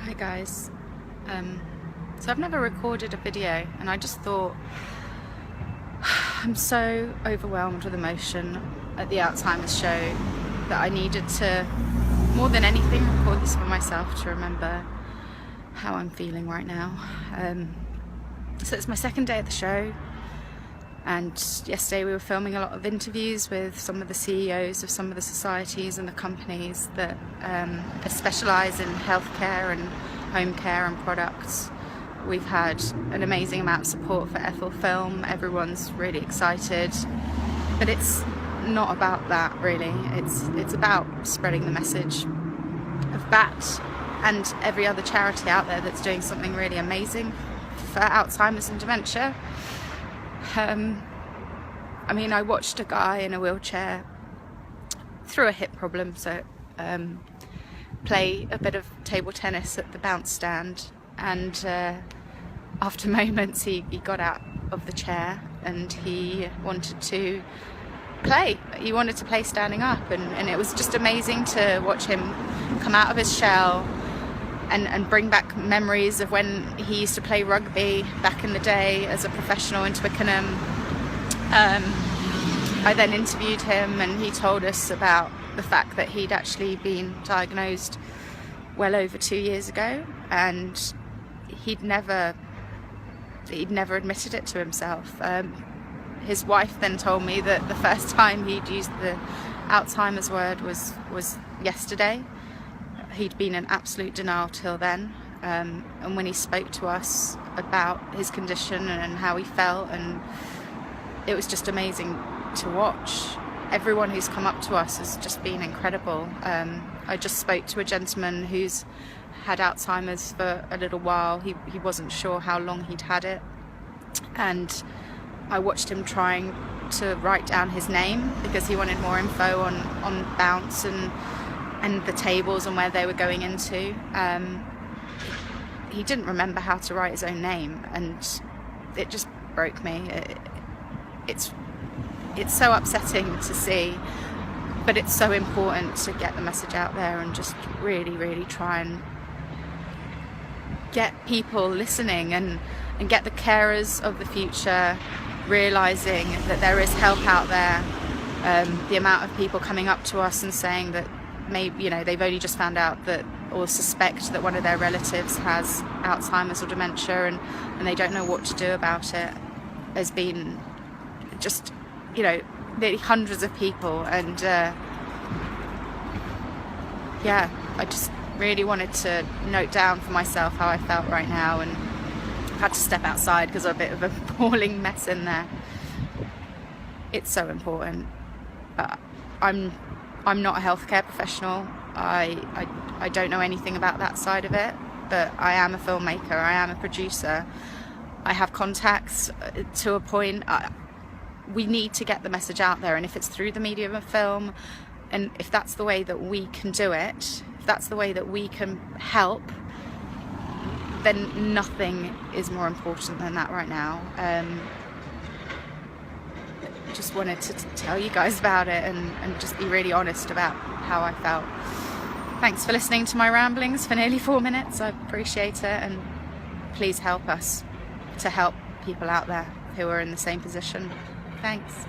Hi guys, so I've never recorded a video and I just thought I'm so overwhelmed with emotion at the Alzheimer's show that I needed to, more than anything, record this for myself to remember how I'm feeling right now. So it's my second day at the show, and yesterday we were filming a lot of interviews with some of the CEOs of some of the societies and the companies that specialise in healthcare and home care and products. We've had an amazing amount of support for Ethel film. Everyone's really excited, but it's not about that really. It's about spreading the message of BAT and every other charity out there that's doing something really amazing for Alzheimer's and dementia. I mean, I watched a guy in a wheelchair through a hip problem, so play a bit of table tennis at the bounce stand, and after moments he got out of the chair and he wanted to play. He wanted to play standing up, and it was just amazing to watch him come out of his shell and bring back memories of when he used to play rugby back in the day as a professional in Twickenham. I then interviewed him and he told us about the fact that he'd actually been diagnosed well over 2 years ago, and he'd never admitted it to himself. His wife then told me that the first time he'd used the Alzheimer's word was yesterday. He'd been in absolute denial till then, and when he spoke to us about his condition and how he felt, and it was just amazing to watch. Everyone who's come up to us has just been incredible. I just spoke to a gentleman who's had Alzheimer's for a little while. He wasn't sure how long he'd had it, and I watched him trying to write down his name because he wanted more info on Bounce and the tables and where they were going into. He didn't remember how to write his own name, and it just broke me. It's so upsetting to see, but it's so important to get the message out there and just really try and get people listening and get the carers of the future realising that there is help out there. The amount of people coming up to us and saying that maybe, you know, they've only just found out that, or suspect that one of their relatives has Alzheimer's or dementia, and they don't know what to do about it, has been just, you know, nearly hundreds of people. And yeah, I just really wanted to note down for myself how I felt right now, and had to step outside because I'm a bit of a bawling mess in there. It's so important. I'm not a healthcare professional. I don't know anything about that side of it, but I am a filmmaker, I am a producer. I have contacts to a point. We need to get the message out there, and if it's through the medium of film, and if that's the way that we can do it, if that's the way that we can help, then nothing is more important than that right now. Just wanted to tell you guys about it and just be really honest about how I felt. Thanks for listening to my ramblings for nearly 4 minutes. I appreciate it, and please help us to help people out there who are in the same position. Thanks.